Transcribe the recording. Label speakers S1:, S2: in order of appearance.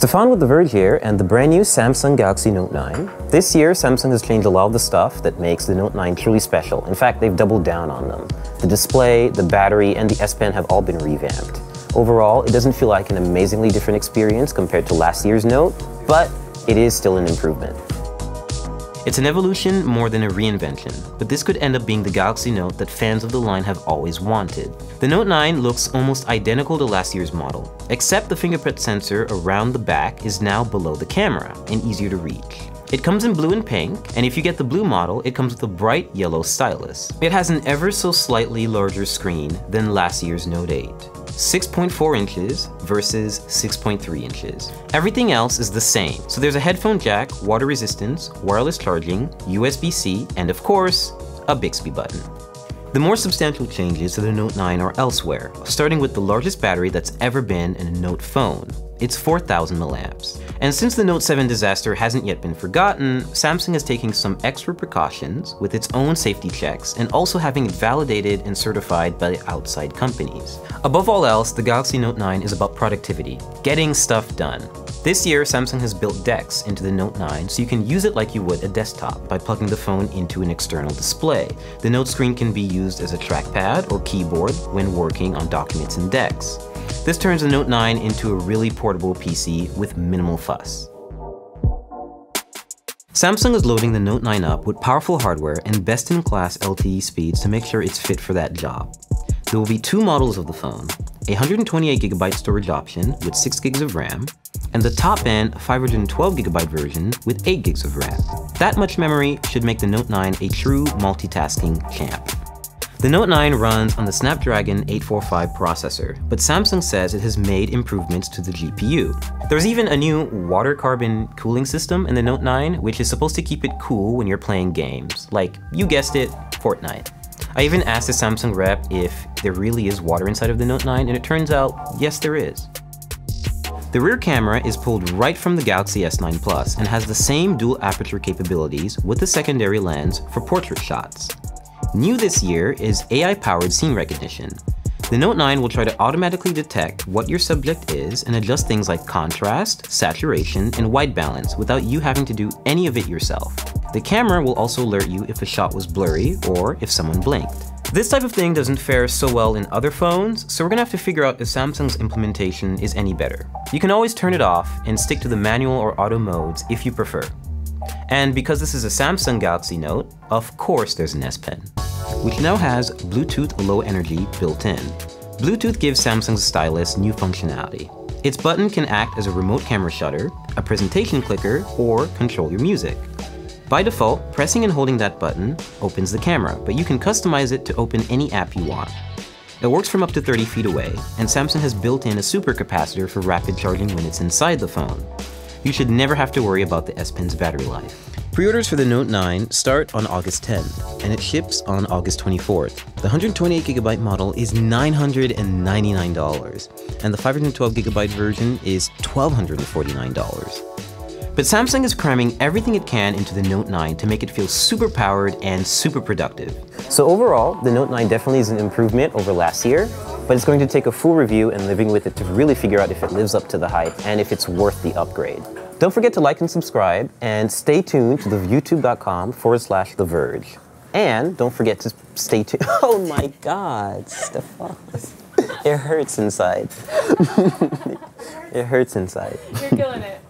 S1: Stefan with The Verge here, and the brand new Samsung Galaxy Note 9. This year, Samsung has changed a lot of the stuff that makes the Note 9 truly special. In fact, they've doubled down on them. The display, the battery, and the S Pen have all been revamped. Overall, it doesn't feel like an amazingly different experience compared to last year's Note, but it is still an improvement. It's an evolution more than a reinvention, but this could end up being the Galaxy Note that fans of the line have always wanted. The Note 9 looks almost identical to last year's model, except the fingerprint sensor around the back is now below the camera and easier to reach. It comes in blue and pink, and if you get the blue model, it comes with a bright yellow stylus. It has an ever so slightly larger screen than last year's Note 8. 6.4 inches versus 6.3 inches. Everything else is the same. So there's a headphone jack, water resistance, wireless charging, USB-C, and of course, a Bixby button. The more substantial changes to the Note 9 are elsewhere, starting with the largest battery that's ever been in a Note phone. It's 4,000 milliamps. And since the Note 7 disaster hasn't yet been forgotten, Samsung is taking some extra precautions with its own safety checks and also having it validated and certified by outside companies. Above all else, the Galaxy Note 9 is about productivity, getting stuff done. This year, Samsung has built DeX into the Note 9 so you can use it like you would a desktop by plugging the phone into an external display. The Note screen can be used as a trackpad or keyboard when working on documents in DeX. This turns the Note 9 into a really portable PC with minimal fuss. Samsung is loading the Note 9 up with powerful hardware and best-in-class LTE speeds to make sure it's fit for that job. There will be two models of the phone, a 128GB storage option with 6GB of RAM, and the top-end 512GB version with 8GB of RAM. That much memory should make the Note 9 a true multitasking champ. The Note 9 runs on the Snapdragon 845 processor, but Samsung says it has made improvements to the GPU. There's even a new water carbon cooling system in the Note 9, which is supposed to keep it cool when you're playing games, like, you guessed it, Fortnite. I even asked the Samsung rep if there really is water inside of the Note 9, and it turns out, yes there is. The rear camera is pulled right from the Galaxy S9 Plus and has the same dual aperture capabilities with a secondary lens for portrait shots. New this year is AI-powered scene recognition. The Note 9 will try to automatically detect what your subject is and adjust things like contrast, saturation, and white balance without you having to do any of it yourself. The camera will also alert you if a shot was blurry or if someone blinked. This type of thing doesn't fare so well in other phones, so we're gonna have to figure out if Samsung's implementation is any better. You can always turn it off and stick to the manual or auto modes if you prefer. And because this is a Samsung Galaxy Note, of course there's an S Pen, which now has Bluetooth Low Energy built in. Bluetooth gives Samsung's stylus new functionality. Its button can act as a remote camera shutter, a presentation clicker, or control your music. By default, pressing and holding that button opens the camera, but you can customize it to open any app you want. It works from up to 30 feet away, and Samsung has built in a supercapacitor for rapid charging when it's inside the phone. You should never have to worry about the S Pen's battery life. Pre-orders for the Note 9 start on August 10th, and it ships on August 24th. The 128GB model is $999, and the 512GB version is $1,249. But Samsung is cramming everything it can into the Note 9 to make it feel super powered and super productive. So overall, the Note 9 definitely is an improvement over last year, but it's going to take a full review and living with it to really figure out if it lives up to the hype and if it's worth the upgrade. Don't forget to like and subscribe, and stay tuned to the youtube.com/The Verge. And don't forget to stay tuned. Oh my God, Stefan. It hurts inside. It hurts inside.
S2: You're killing it.